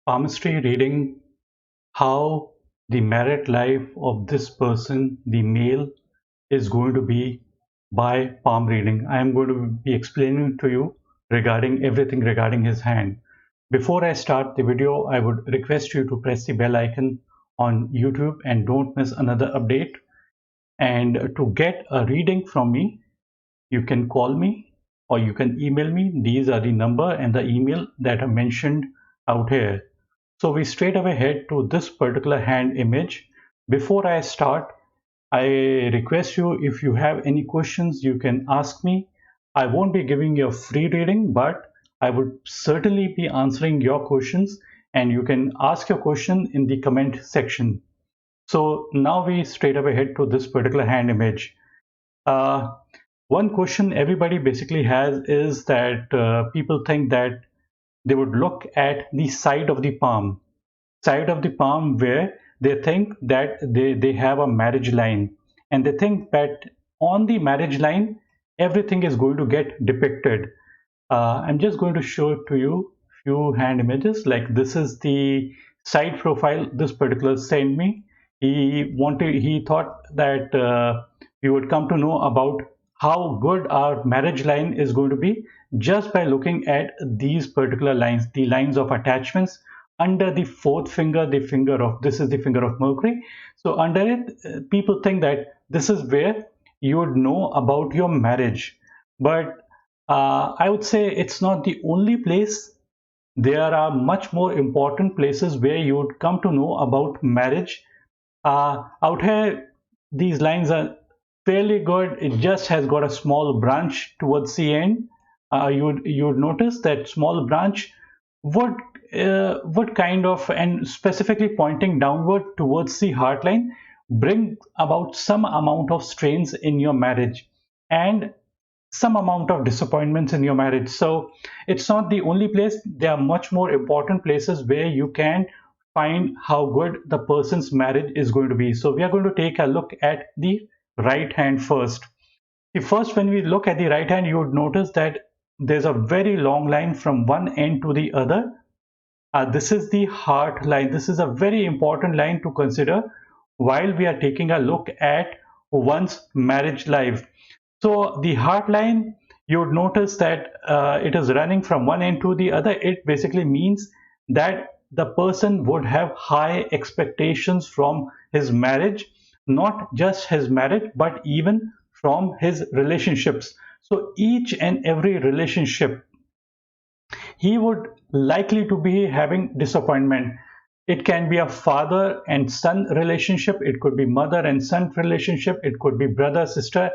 Palmistry reading how the married life of this person, the male, is going to be by palm reading. I am going to be explaining to you regarding everything regarding his hand. Before I start the video, I would request you to press the bell icon on YouTube and don't miss another update. And to get a reading from me, you can call me or you can email me. These are the number and the email that are mentioned out here. So we straight away head to this particular hand image. Before I start, I request you, if you have any questions, you can ask me. I won't be giving you a free reading, but I would certainly be answering your questions, and you can ask your question in the comment section. So now we straight away head to this particular hand image. Uh, One question everybody basically has is that people think that they would look at the side of the palm where they think that they have a marriage line, and they think that on the marriage line everything is going to get depicted. I'm just going to show it to you few hand images. Like, this is the side profile this particular sent me. He thought that we would come to know about how good our marriage line is going to be just by looking at these particular lines, the lines of attachments under the fourth finger, the finger of, this is the finger of Mercury. So under it, people think that this is where you would know about your marriage. But I would say it's not the only place. There are much more important places where you would come to know about marriage. Out here, these lines are fairly good. It just has got a small branch towards the end. You would notice that small branch would kind of, and specifically pointing downward towards the heart line, bring about some amount of strains in your marriage and some amount of disappointments in your marriage. So it's not the only place. There are much more important places where you can find how good the person's marriage is going to be. So we are going to take a look at the right hand first. The first, when we look at the right hand, you would notice that there's a very long line from one end to the other. This is the heart line. This is a very important line to consider while we are taking a look at one's marriage life. So the heart line, you would notice that it is running from one end to the other. It basically means that the person would have high expectations from his marriage, not just his marriage, but even from his relationships. So each and every relationship, he would likely to be having disappointment. It can be a father and son relationship, it could be mother and son relationship, it could be brother sister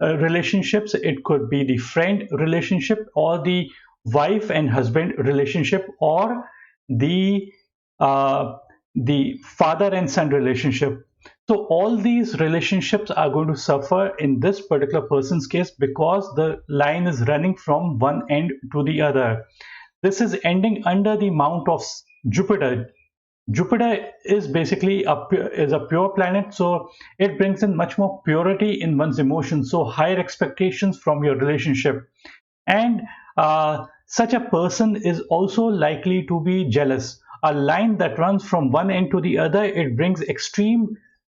relationships, it could be the friend relationship, or the wife and husband relationship, or the uh, the father and son relationship. So all these relationships are going to suffer in this particular person's case because the line is running from one end to the other. This is ending under the mount of Jupiter. Jupiter is basically is a pure planet, so it brings in much more purity in one's emotions. So higher expectations from your relationship, and such a person is also likely to be jealous. A line that runs from one end to the other, it brings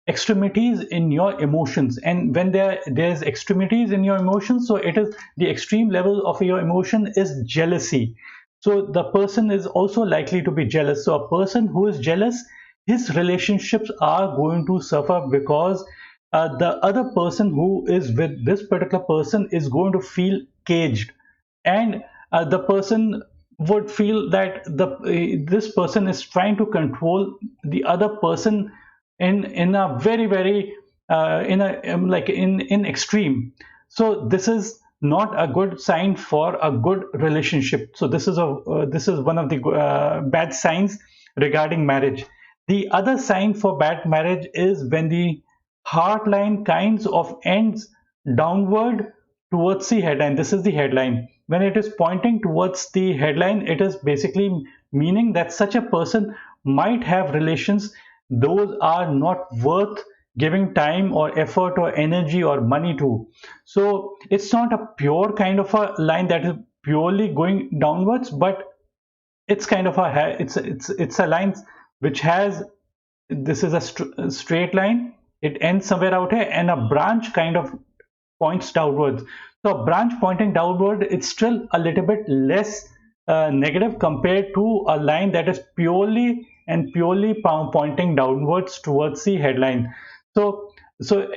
extremities in your emotions, and when there's extremities in your emotions, so it is the extreme level of your emotion is jealousy. So the person is also likely to be jealous. So a person who is jealous, his relationships are going to suffer because the other person who is with this particular person is going to feel caged, and the person would feel that this person is trying to control the other person in a very in a like in extreme. So this is not a good sign for a good relationship. So this is one of the bad signs regarding marriage. The other sign for bad marriage is when the heart line kinds of ends downward towards the headline. This is the headline. When it is pointing towards the headline, it is basically meaning that such a person might have relations. Those are not worth giving time or effort or energy or money to. So it's not a pure kind of a line that is purely going downwards, but it's kind of it's a line which has, this is a straight line, it ends somewhere out here, and a branch kind of points downwards. So a branch pointing downward, it's still a little bit less negative compared to a line that is purely pointing downwards towards the headline. So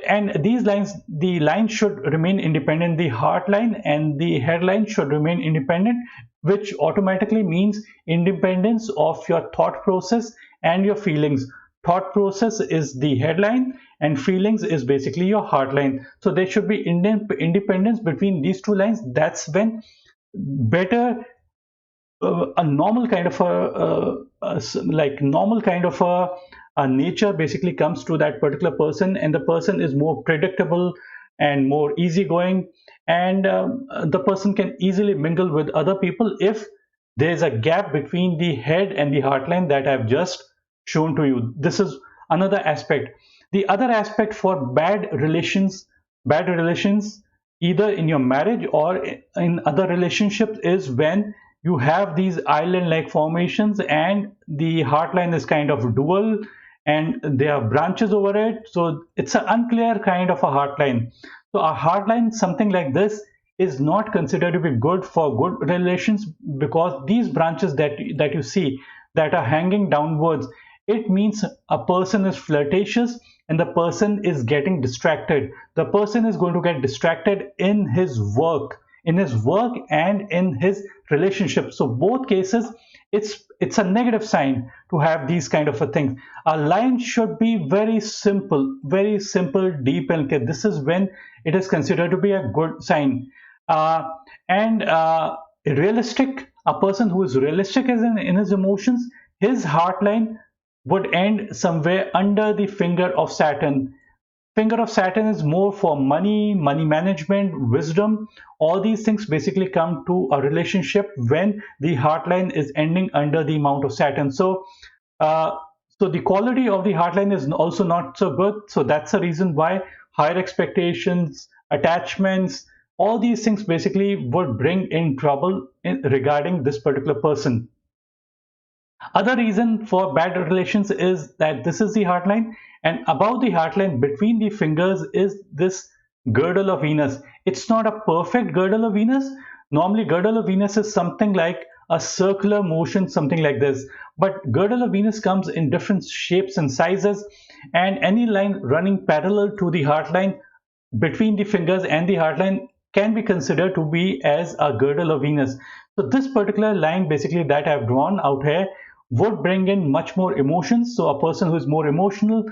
and these lines, the line should remain independent. The heart line and the headline should remain independent, which automatically means independence of your thought process and your feelings. Thought process is the headline and feelings is basically your heart line. So there should be independence between these two lines. That's when better a normal kind of like normal kind of a nature basically comes to that particular person, and the person is more predictable and more easygoing, and the person can easily mingle with other people if there's a gap between the head and the heart line that I've just shown to you. This is another aspect. The other aspect for bad relations, either in your marriage or in other relationships, is when you have these island-like formations and the heart line is kind of dual and there are branches over it. So it's an unclear kind of a heart line. So a heart line, something like this, is not considered to be good for good relations, because these branches that you see that are hanging downwards, it means a person is flirtatious and the person is getting distracted. The person is going to get distracted in his work, and in his relationship. So both cases, it's a negative sign to have these kind of a thing. A line should be very simple, deep, and clear. This is when it is considered to be a good sign. And realistic, a person who is realistic in his emotions, his heart line would end somewhere under the finger of Saturn. Finger of Saturn is more for money management, wisdom. All these things basically come to a relationship when the heart line is ending under the mount of Saturn. Uh, so the quality of the heart line is also not so good. So that's the reason why higher expectations, attachments, all these things basically would bring in trouble regarding this particular person. Other reason for bad relations is that this is the heart line, and above the heart line between the fingers is this girdle of Venus. It's not a perfect girdle of Venus. Normally girdle of Venus is something like a circular motion, something like this, but girdle of Venus comes in different shapes and sizes, and any line running parallel to the heart line between the fingers and the heart line can be considered to be as a girdle of Venus. So this particular line basically that I've drawn out here would bring in much more emotions. So a person who is more emotional,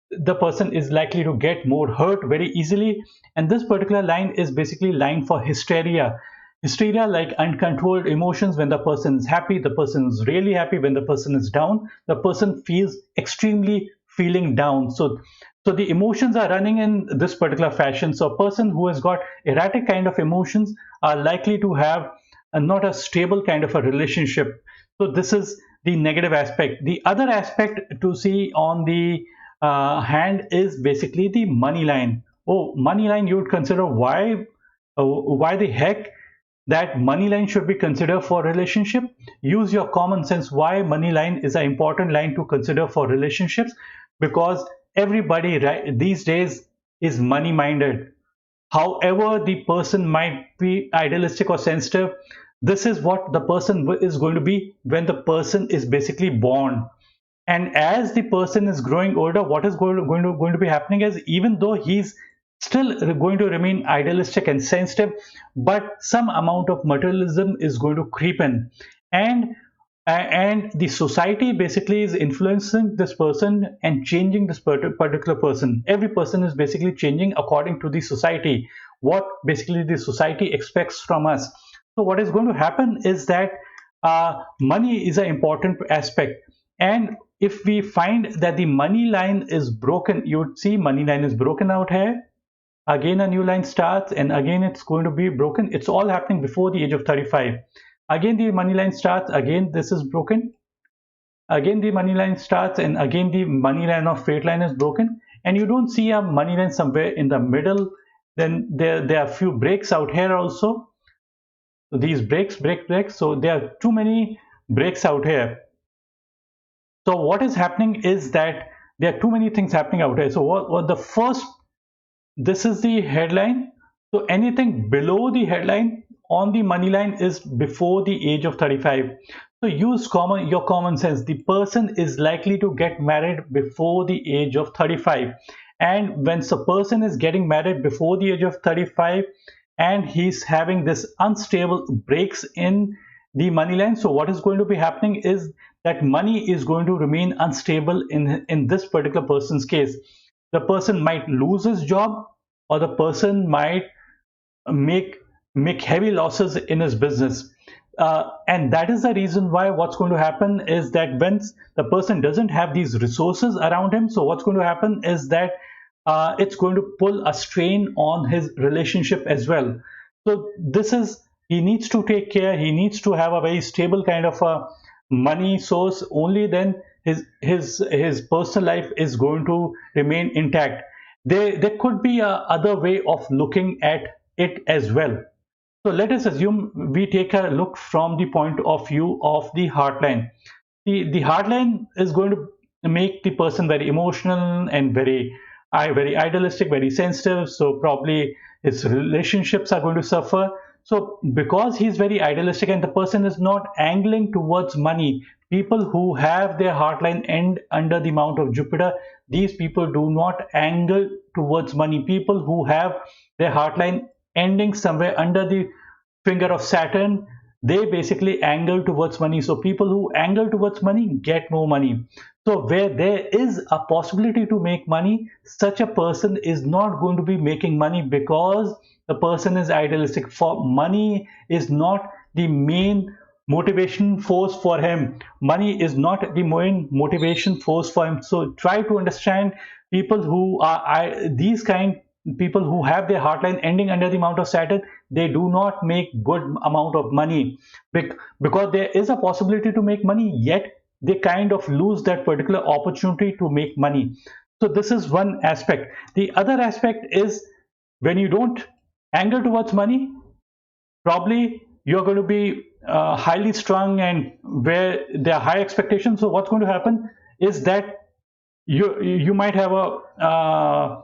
the person is likely to get more hurt very easily. And this particular line is basically line for hysteria. Hysteria, like uncontrolled emotions. When the person is happy, the person is really happy. When the person is down, the person feels extremely feeling down. So the emotions are running in this particular fashion. So a person who has got erratic kind of emotions are likely to have not a stable kind of a relationship. So this is the negative aspect. The other aspect to see on the hand is basically the money line. Oh, money line, you would consider why the heck that money line should be considered for relationship. Use your common sense. Why money line is an important line to consider for relationships? Because everybody these days is money minded. However the person might be idealistic or sensitive, this is what the person is going to be when the person is basically born. And as the person is growing older, what is going to be happening is, even though he's still going to remain idealistic and sensitive, but some amount of materialism is going to creep in, and the society basically is influencing this person and changing this particular person. Every person is basically changing according to the society, what basically the society expects from us. So what is going to happen is that money is an important aspect, and if we find that the money line is broken, you would see money line is broken out here. Again a new line starts, and again it's going to be broken. It's all happening before the age of 35. Again the money line starts, again this is broken. Again the money line starts, and again the money line of straight line is broken, and you don't see a money line somewhere in the middle. Then there are few breaks out here also. So these breaks. So there are too many breaks out here. So what is happening is that there are too many things happening out here. So what the first, this is the headline. So anything below the headline on the money line is before the age of 35. So use your common sense. The person is likely to get married before the age of 35. And when a person is getting married before the age of 35 and he's having this unstable breaks in the money line, so what is going to be happening is that money is going to remain unstable in this particular person's case. The person might lose his job, or the person might make make heavy losses in his business. And that is the reason why what's going to happen is that when the person doesn't have these resources around him, so what's going to happen is that it's going to pull a strain on his relationship as well. So this is, he needs to take care, he needs to have a very stable kind of a money source. Only then his personal life is going to remain intact. There could be a other way of looking at it as well. So let us assume we take a look from the point of view of the heartline. The heartline is going to make the person very emotional and very idealistic, very sensitive. So probably his relationships are going to suffer. So because he's very idealistic and the person is not angling towards money, people who have their heartline end under the mount of Jupiter, these people do not angle towards money. People who have their heartline ending somewhere under the finger of Saturn, they basically angle towards money. So people who angle towards money get more money. So where there is a possibility to make money, such a person is not going to be making money because the person is idealistic. For money is not the main motivation force for him. Money is not the main motivation force for him. So try to understand people who are these kind, people who have their heartline ending under the mount of Saturn, they do not make good amount of money because there is a possibility to make money, yet they kind of lose that particular opportunity to make money. So this is one aspect. The other aspect is when you don't angle towards money, probably you're going to be highly strung and where there are high expectations. So what's going to happen is that you might have a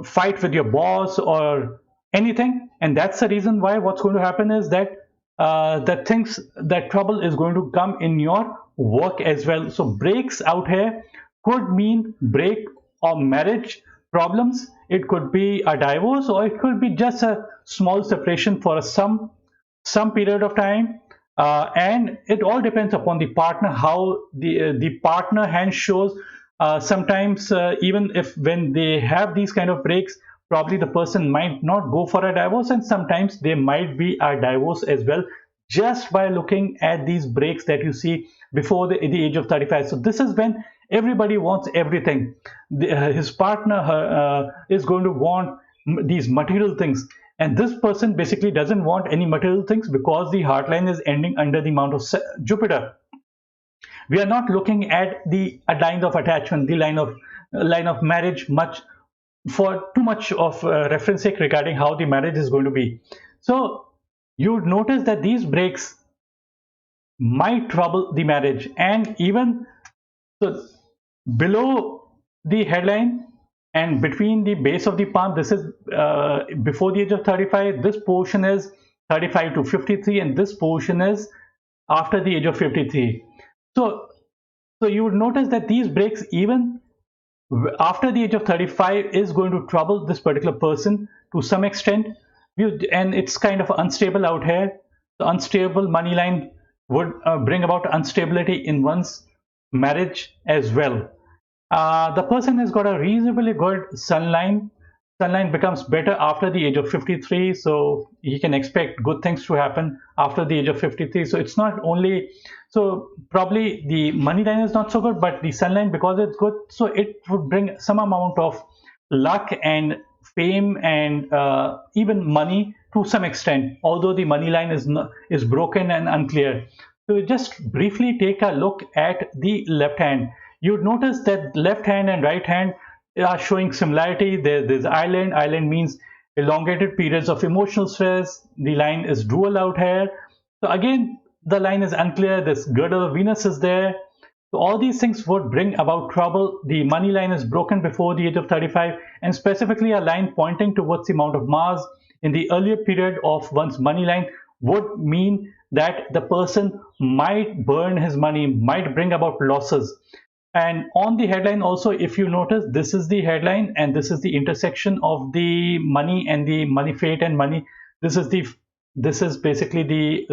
fight with your boss or anything, and that's the reason why what's going to happen is that that trouble is going to come in your work as well. So breaks out here could mean break or marriage problems. It could be a divorce, or it could be just a small separation for some period of time. And it all depends upon the partner, how the partner hand shows. Sometimes even if when they have these kind of breaks, probably the person might not go for a divorce, and sometimes there might be a divorce as well, just by looking at these breaks that you see before the age of 35. So this is when everybody wants everything. His partner is going to want these material things, and this person basically doesn't want any material things because the heartline is ending under the mount of Jupiter. We are not looking at the line of attachment, the line of marriage much, for too much of reference sake regarding how the marriage is going to be. So you would notice that these breaks might trouble the marriage. And even so, below the headline and between the base of the palm, this is before the age of 35. This portion is 35 to 53, and this portion is after the age of 53. So you would notice that these breaks, even after the age of 35, is going to trouble this particular person to some extent. And it's kind of unstable out here. The unstable money line would bring about instability in one's marriage as well. The person has got a reasonably good sunline. Sunline becomes better after the age of 53, so he can expect good things to happen after the age of 53. So it's not only, so probably the money line is not so good, but the sunline, because it's good, so it would bring some amount of luck and fame and even money to some extent, although the money line is broken and unclear. So just briefly take a look at the left hand. You'd notice that left hand and right hand are showing similarity. There's island. Island means elongated periods of emotional stress. The line is dual out here. So again, the line is unclear, this girdle of Venus is there. So all these things would bring about trouble. The money line is broken before the age of 35, and specifically a line pointing towards the Mount of Mars in the earlier period of one's money line would mean that the person might burn his money, might bring about losses. And on the headline also, if you notice, this is the headline and this is the intersection of the money and the money, fate and money. This is the this is basically the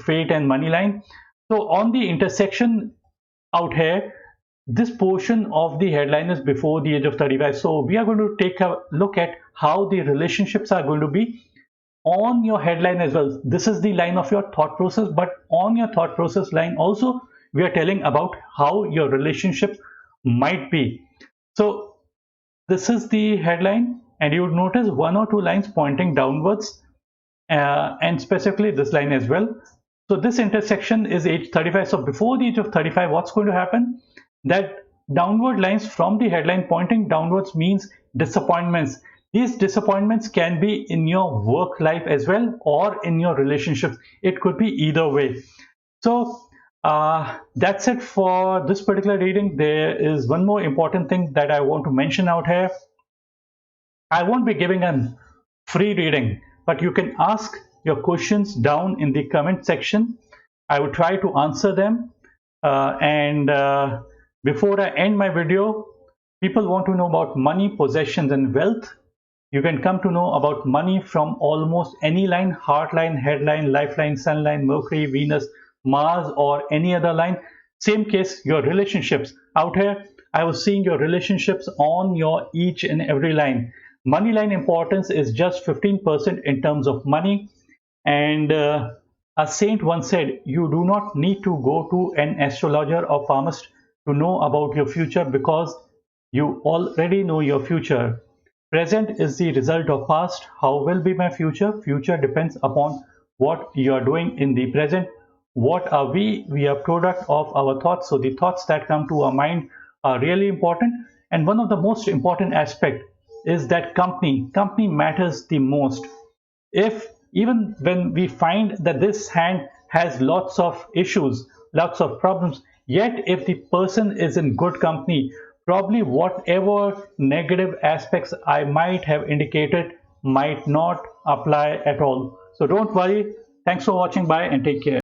fate and money line. So on the intersection out here, this portion of the headline is before the age of 35. So we are going to take a look at how the relationships are going to be on your headline as well. This is the line of your thought process, but on your thought process line also, we are telling about how your relationship might be. So this is the headline, and you would notice one or two lines pointing downwards, and specifically this line as well. So this intersection is age 35. So before the age of 35, what's going to happen? That downward lines from the headline pointing downwards means disappointments. These disappointments can be in your work life as well or in your relationships. It could be either way. So that's it for this particular reading. There is one more important thing that I want to mention out here. I won't be giving a free reading, but you can ask your questions down in the comment section. I will try to answer them. And before I end my video, people want to know about money, possessions, and wealth. You can come to know about money from almost any line: heart line, headline, lifeline, sun line, Mercury, Venus, Mars, or any other line. Same case, your relationships. Out here, I was seeing your relationships on your each and every line. Money line importance is just 15% in terms of money. And a saint once said, you do not need to go to an astrologer or palmist to know about your future, because you already know your future. Present is the result of past. How will be my future? Future depends upon what you are doing in the present. What are we? We are product of our thoughts. So the thoughts that come to our mind are really important. And one of the most important aspect is that company matters the most. If even when we find that this hand has lots of issues, lots of problems, yet if the person is in good company, probably whatever negative aspects I might have indicated might not apply at all. So don't worry. Thanks for watching. Bye and take care.